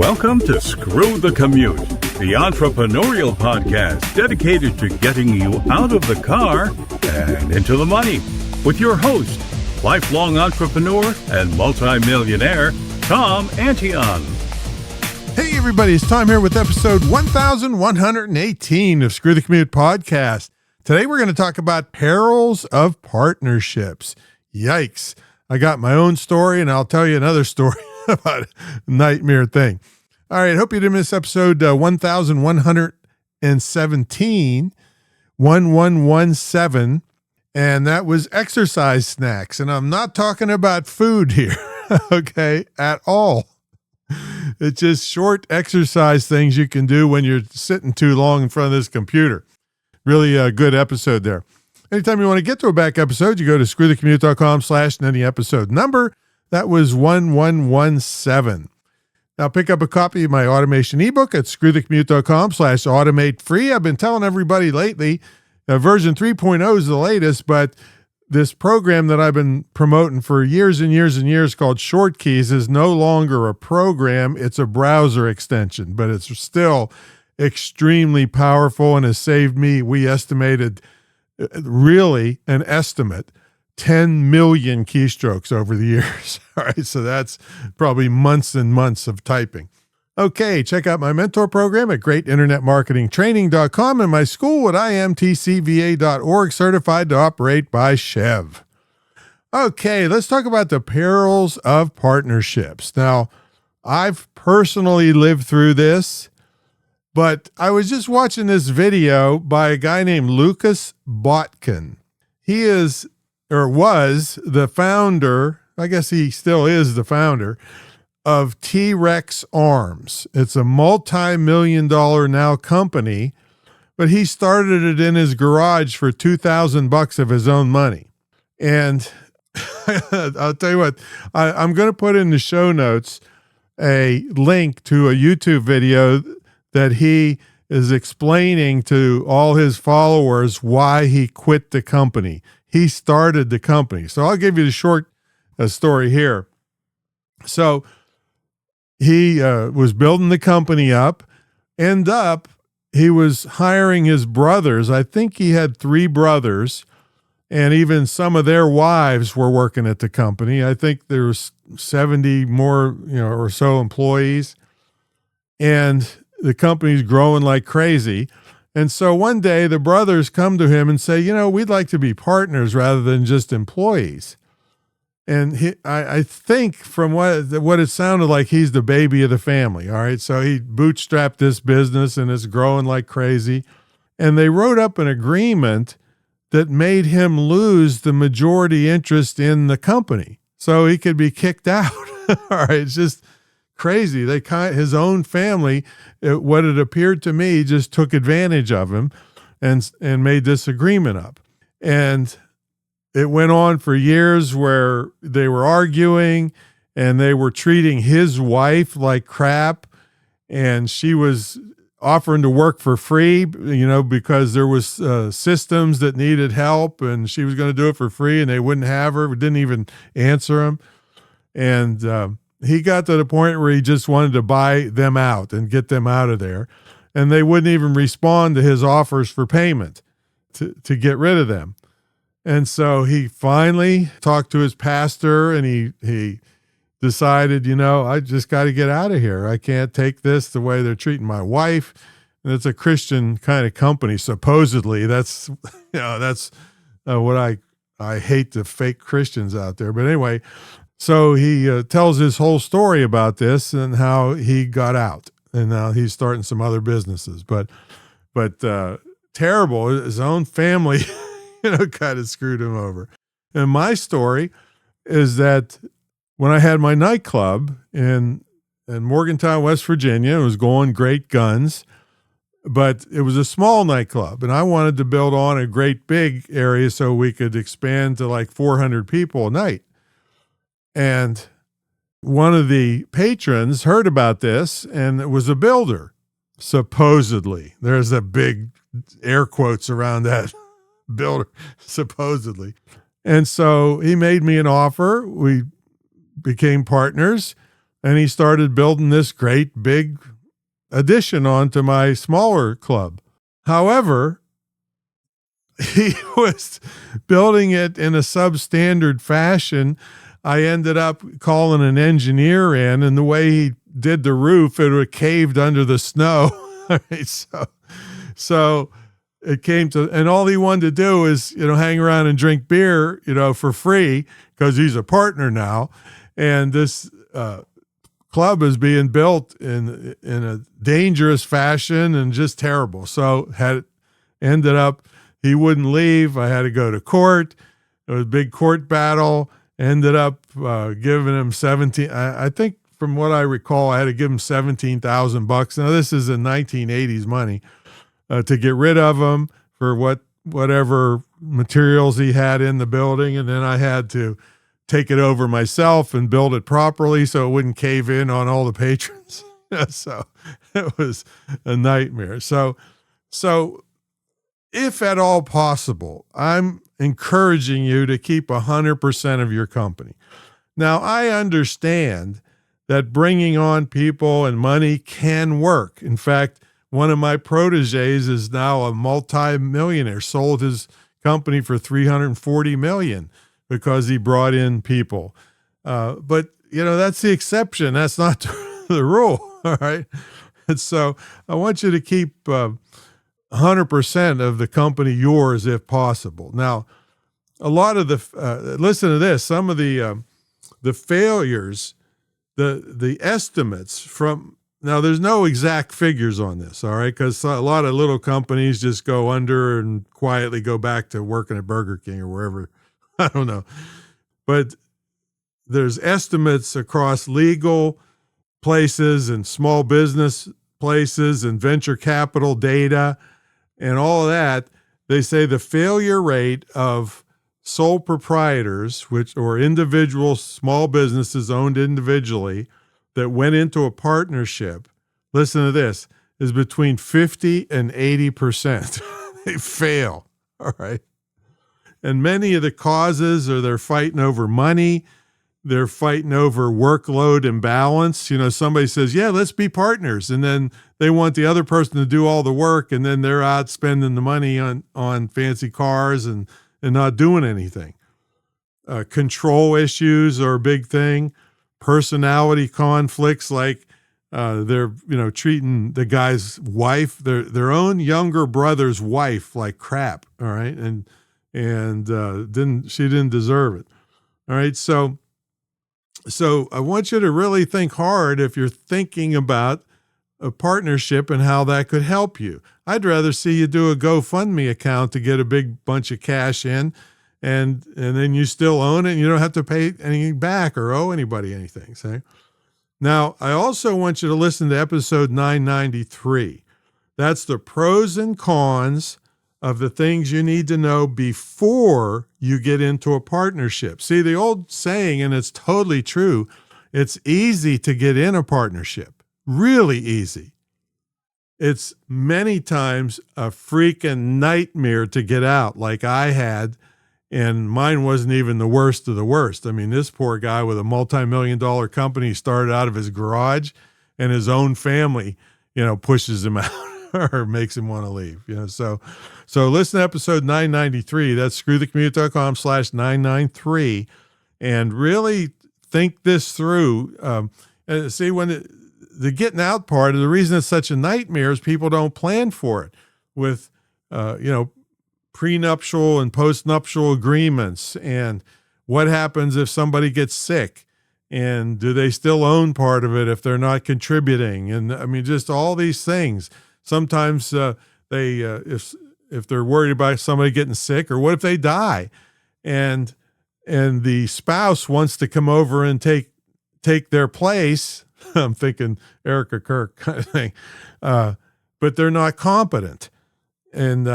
Welcome to Screw the Commute, the entrepreneurial podcast dedicated to getting you out of the car and into the money. With your host, lifelong entrepreneur and multimillionaire, Tom Antion. Hey everybody, it's Tom here with episode 1118 of Screw the Commute podcast. Today we're going to talk about perils of partnerships. Yikes. I got my own story and I'll tell you another story about a nightmare thing. All right, hope you didn't miss episode 1117, 1117, and that was exercise snacks. And I'm not talking about food here, okay, at all. It's just short exercise things you can do when you're sitting too long in front of this computer. Really a good episode there. Anytime you want to get to a back episode, you go to screwthecommute.com/ and any episode number. That was 1117. Now pick up a copy of my automation ebook at screwthecommute.com/automate free. I've been telling everybody lately, version 3.0 is the latest, but this program that I've been promoting for years and years and years called Short Keys is no longer a program. It's a browser extension, but it's still extremely powerful and has saved me, we estimated, really an estimate, 10 million keystrokes over the years. All right, so that's probably months and months of typing. Okay, check out my mentor program at greatinternetmarketingtraining.com and my school at imtcva.org, certified to operate by Chev. Okay, let's talk about the perils of partnerships. Now, I've personally lived through this, but I was just watching this video by a guy named Lucas Botkin. He is, or was, the founder, I guess he still is the founder, of T-Rex Arms. It's a multi-million-dollar now company, but he started it in his garage for $2,000 of his own money. And I'll tell you what, I'm going to put in the show notes a link to a YouTube video that he is explaining to all his followers why he quit the company. He started the company. So I'll give you the short story here. So he was building the company up. He was hiring his brothers. I think he had 3 brothers, and even some of their wives were working at the company. I think there's 70 more, or so employees, and the company's growing like crazy. And so one day the brothers come to him and say, we'd like to be partners rather than just employees. And I think from what it sounded like, he's the baby of the family. All right. So he bootstrapped this business and it's growing like crazy. And they wrote up an agreement that made him lose the majority interest in the company so he could be kicked out. All right. It's just crazy. His own family, what it appeared to me, just took advantage of him and made this agreement up. And it went on for years where they were arguing and they were treating his wife like crap. And she was offering to work for free, because there was systems that needed help and she was going to do it for free and they wouldn't have her, didn't even answer him. And he got to the point where he just wanted to buy them out and get them out of there. And they wouldn't even respond to his offers for payment to get rid of them. And so he finally talked to his pastor and he decided, I just got to get out of here. I can't take this the way they're treating my wife. And it's a Christian kind of company, supposedly. That's what I hate, the fake Christians out there. But anyway, so he tells his whole story about this and how he got out. And now he's starting some other businesses. But terrible. His own family kind of screwed him over. And my story is that when I had my nightclub in Morgantown, West Virginia, it was going great guns, but it was a small nightclub. And I wanted to build on a great big area so we could expand to like 400 people a night. And one of the patrons heard about this, and it was a builder, supposedly. There's a big air quotes around that. Builder, supposedly. And so he made me an offer. We became partners. and he started building this great big addition onto my smaller club. However, he was building it in a substandard fashion. I ended up calling an engineer in, and the way he did the roof, it would caved under the snow. All right, so it came to, and all he wanted to do is, hang around and drink beer, for free, because he's a partner now. And this club is being built in a dangerous fashion and just terrible. So ended up, he wouldn't leave. I had to go to court. It was a big court battle. Ended up giving him 17. I think from what I recall, I had to give him $17,000. Now this is in 1980s money to get rid of him for whatever materials he had in the building, and then I had to take it over myself and build it properly so it wouldn't cave in on all the patrons. So it was a nightmare. So if at all possible, I'm encouraging you to keep 100% of your company. Now, I understand that bringing on people and money can work. In fact, one of my proteges is now a multi-millionaire, sold his company for $340 million because he brought in people. But, that's the exception. That's not the rule, all right? And so I want you to keep 100% of the company yours if possible. Now, a lot of listen to this, some of the failures, the estimates from, now there's no exact figures on this, all right, because a lot of little companies just go under and quietly go back to working at Burger King or wherever, I don't know. But there's estimates across legal places and small business places and venture capital data and all of that. They say the failure rate of sole proprietors, or individual small businesses owned individually that went into a partnership, listen to this, is between 50 and 80%. They fail, all right? And many of the causes are they're fighting over money, they're fighting over workload imbalance. Somebody says, yeah, let's be partners, and then they want the other person to do all the work, and then they're out spending the money on fancy cars and not doing anything. Control issues are a big thing. Personality conflicts, like they're treating the guy's wife, their own younger brother's wife, like crap. All right, and she didn't deserve it. All right, so I want you to really think hard if you're thinking about a partnership and how that could help you. I'd rather see you do a GoFundMe account to get a big bunch of cash in, and then you still own it and you don't have to pay anything back or owe anybody anything. See? Now, I also want you to listen to episode 993. That's the pros and cons of the things you need to know before you get into a partnership. See, the old saying, and it's totally true, it's easy to get in a partnership, really easy. It's many times a freaking nightmare to get out, like I had, and mine wasn't even the worst of the worst. I mean, this poor guy with a multi-million-dollar company started out of his garage, and his own family, pushes him out or makes him want to leave. So listen to episode 993. That's screwthecommute.com/993, and really think this through. And see, when the getting out part, the reason it's such a nightmare is people don't plan for it with, prenuptial and postnuptial agreements, and what happens if somebody gets sick, and do they still own part of it if they're not contributing? And I mean, just all these things. Sometimes if they're worried about somebody getting sick, or what if they die, and the spouse wants to come over and take their place. I'm thinking Erica Kirk kind of thing, but they're not competent. And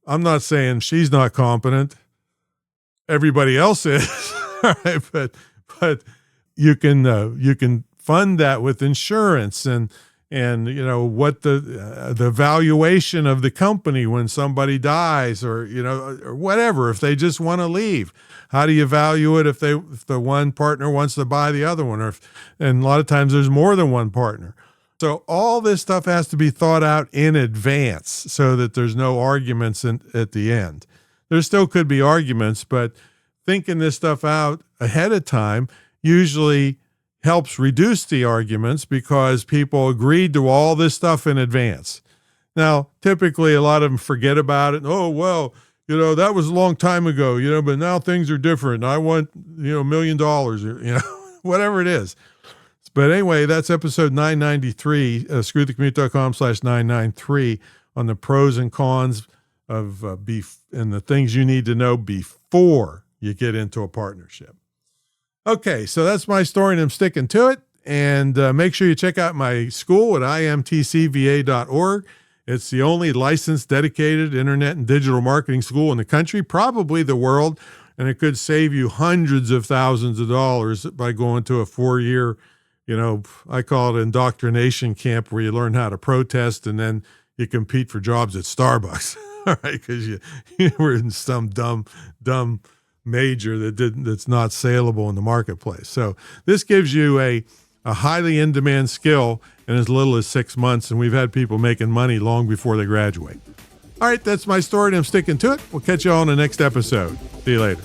I'm not saying she's not competent. Everybody else is, right? But you can fund that with insurance and and what the valuation of the company when somebody dies, or or whatever. If they just want to leave, how do you value it if the one partner wants to buy the other one, and a lot of times there's more than one partner. So all this stuff has to be thought out in advance so that there's no arguments at the end. There still could be arguments, but thinking this stuff out ahead of time usually helps reduce the arguments because people agreed to all this stuff in advance. Now, typically a lot of them forget about it. Oh, well, that was a long time ago, but now things are different. I want, $1 million, or, whatever it is. But anyway, that's episode 993, screwthecommute.com/993 on the pros and cons of and the things you need to know before you get into a partnership. Okay, so that's my story, and I'm sticking to it. And make sure you check out my school at imtcva.org. It's the only licensed, dedicated internet and digital marketing school in the country, probably the world, and it could save you hundreds of thousands of dollars by going to a 4-year, I call it indoctrination camp, where you learn how to protest and then you compete for jobs at Starbucks. All right, because you were in some dumb major that's not saleable in the marketplace. So this gives you a highly in-demand skill in as little as 6 months, and we've had people making money long before they graduate. All right, that's my story, and I'm sticking to it. We'll catch you all in the next episode. See you later.